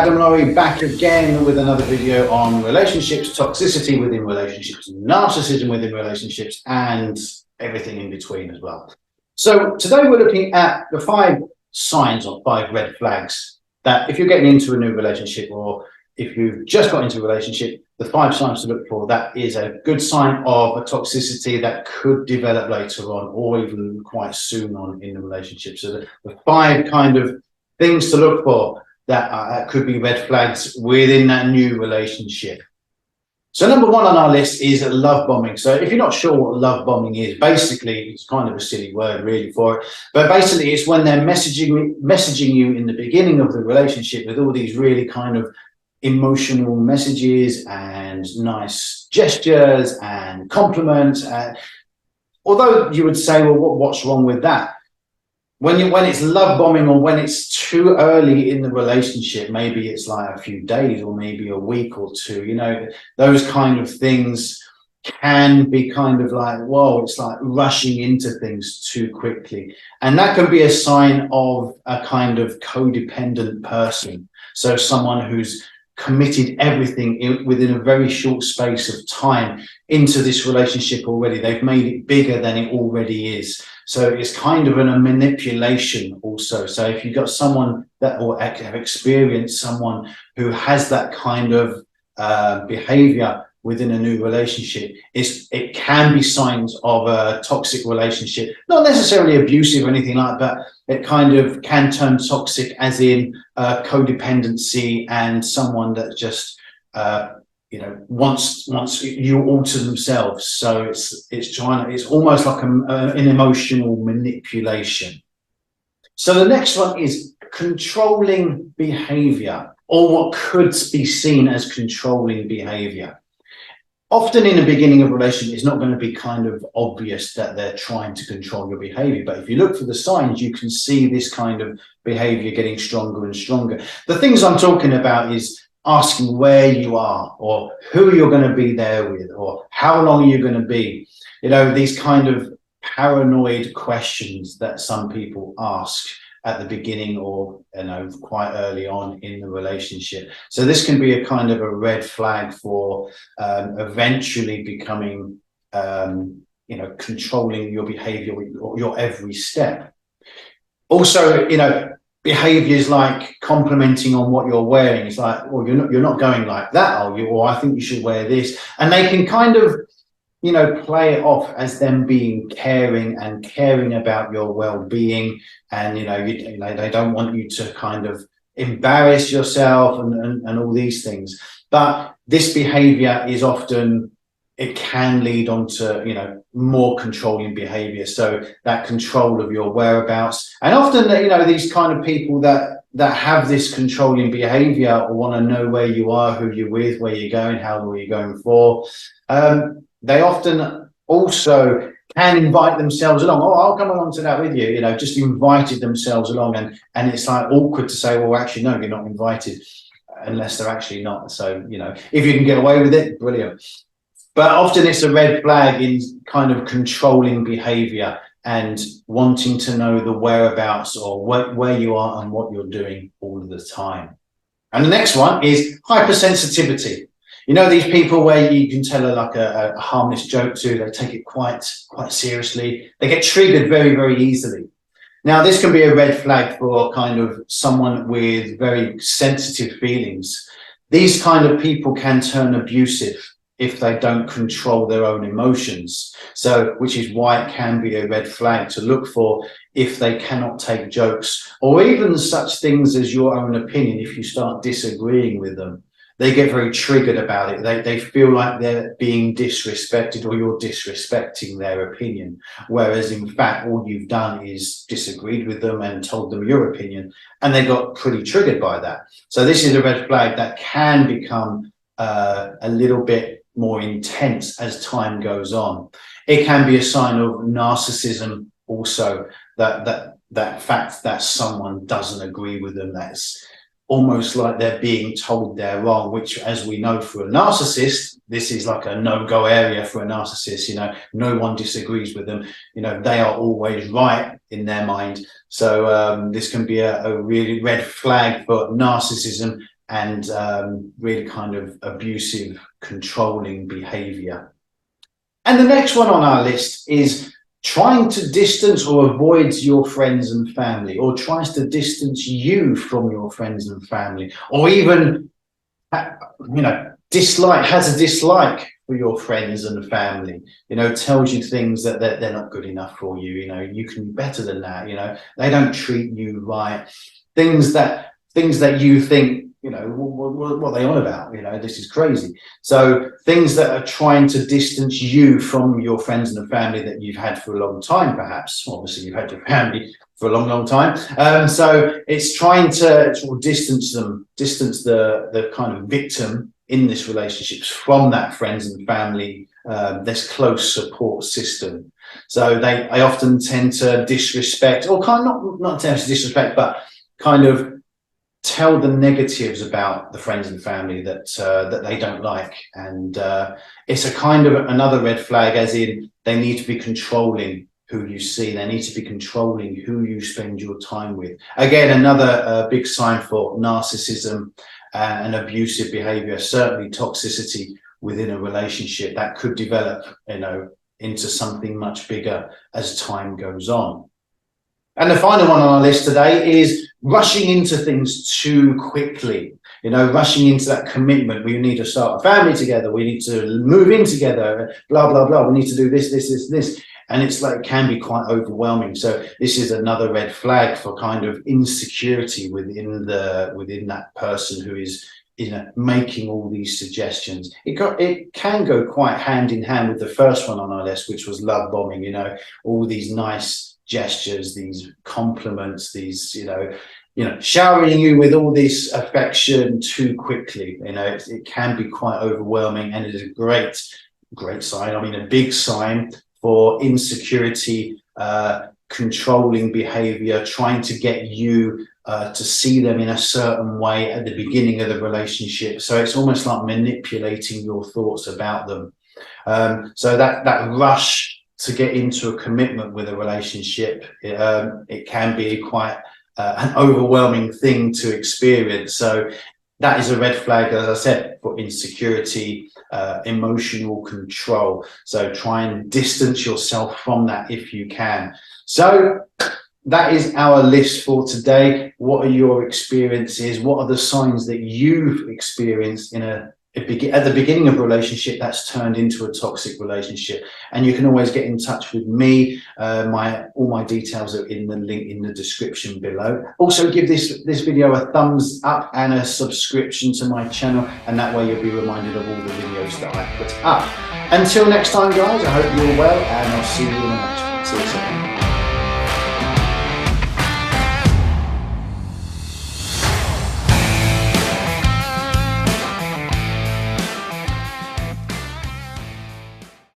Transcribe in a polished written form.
Adam Laurie back again with another video on relationships, toxicity within relationships, narcissism within relationships, and everything in between as well. So today we're looking at the 5 signs or 5 red flags that if you're getting into a new relationship or if you've just got into a relationship, the 5 signs to look for, that is a good sign of a toxicity that could develop later on or even quite soon on in the relationship. So the 5 kind of things to look for that could be red flags within that new relationship. So number 1 on our list is love bombing. So if you're not sure what love bombing is, basically it's kind of a silly word really for it, but basically it's when they're messaging you in the beginning of the relationship with all these really kind of emotional messages and nice gestures and compliments. Although you would say, well, what's wrong with that? When it's love bombing or when it's too early in the relationship, maybe it's like a few days or maybe a week or 2, you know, those kind of things can be kind of like, whoa, it's like rushing into things too quickly. And that can be a sign of a kind of codependent person. So someone who's committed everything within a very short space of time into this relationship already. They've made it bigger than it already is. So it's kind of a manipulation also. So if you've got someone that, or have experienced someone who has that kind of behavior within a new relationship, it can be signs of a toxic relationship, not necessarily abusive or anything like that. It kind of can turn toxic as in codependency and someone that just you know, wants you all to themselves. So it's almost like an emotional manipulation. So the next one is controlling behavior, or what could be seen as controlling behavior. Often in the beginning of a relationship, it's not going to be kind of obvious that they're trying to control your behavior. But if you look for the signs, you can see this kind of behavior getting stronger and stronger. The things I'm talking about is asking where you are or who you're going to be there with or how long you're going to be. You know, these kind of paranoid questions that some people ask at the beginning or, you know, quite early on in the relationship. So this can be a kind of a red flag for eventually becoming, you know, controlling your behavior or your every step. Also, you know, behaviors like complimenting on what you're wearing. It's like, well, you're not going like that, are you? Or I think you should wear this. And they can kind of, you know, play it off as them being caring and caring about your well-being. And, you know, they don't want you to kind of embarrass yourself and all these things. But this behavior is often, it can lead on to, you know, more controlling behavior. So that control of your whereabouts. And often, you know, these kind of people that have this controlling behavior or want to know where you are, who you're with, where you're going, how long you're going for, they often also can invite themselves along. Oh, I'll come along to that with you, you know, just invited themselves along. And it's like awkward to say, well, actually, no, you're not invited, unless they're actually not. So, you know, if you can get away with it, brilliant. But often it's a red flag in kind of controlling behavior and wanting to know the whereabouts or where you are and what you're doing all of the time. And the next one is hypersensitivity. You know, these people where you can tell like a harmless joke to, they take it quite seriously. They get triggered very, very easily. Now, this can be a red flag for kind of someone with very sensitive feelings. These kind of people can turn abusive if they don't control their own emotions. So, which is why it can be a red flag to look for if they cannot take jokes or even such things as your own opinion. If you start disagreeing with them, they get very triggered about it. They feel like they're being disrespected or you're disrespecting their opinion. Whereas in fact, all you've done is disagreed with them and told them your opinion, and they got pretty triggered by that. So this is a red flag that can become a little bit more intense as time goes on. It can be a sign of narcissism also, that fact that someone doesn't agree with them, that's almost like they're being told they're wrong, which, as we know, for a narcissist, this is like a no-go area for a narcissist. You know, no one disagrees with them. You know, they are always right in their mind. So this can be a really red flag for narcissism and really kind of abusive, controlling behavior. And the next one on our list is trying to distance or avoid your friends and family, or tries to distance you from your friends and family, or even, has a dislike for your friends and family, tells you things that they're not good enough for you, you can be better than that, they don't treat you right, things that you think, what are they on about? This is crazy. So things that are trying to distance you from your friends and the family that you've had for a long time, perhaps. Obviously, you've had your family for a long, long time. So it's trying to sort of distance the kind of victim in this relationship from that friends and family, this close support system. So I often tend to disrespect, or kind of not tend to disrespect, but kind of tell the negatives about the friends and family that they don't like, and it's a kind of another red flag, as in they need to be controlling who you see, they need to be controlling who you spend your time with. Again, another big sign for narcissism and abusive behavior, certainly toxicity within a relationship that could develop, into something much bigger as time goes on. And the final one on our list today is rushing into things too quickly, rushing into that commitment. We need to start a family together. We need to move in together, blah, blah, blah. We need to do this. And it's like, it can be quite overwhelming. So this is another red flag for kind of insecurity within that person who is, making all these suggestions. It can go quite hand in hand with the first one on our list, which was love bombing, all these nice gestures, these compliments, these, showering you with all this affection too quickly. It can be quite overwhelming, and it is a great sign. A big sign for insecurity, controlling behavior, trying to get you to see them in a certain way at the beginning of the relationship. So it's almost like manipulating your thoughts about them. So that rush to get into a commitment with a relationship, it can be quite an overwhelming thing to experience. So that is a red flag, as I said, for insecurity, emotional control. So try and distance yourself from that if you can. So that is our list for today. What are your experiences? What are the signs that you've experienced at the beginning of a relationship that's turned into a toxic relationship? And you can always get in touch with me. All my details are in the link in the description below. Also, give this video a thumbs up and a subscription to my channel, and that way you'll be reminded of all the videos that I put up. Until next time, guys, I hope you're well, and I'll see you in the next one. See you soon.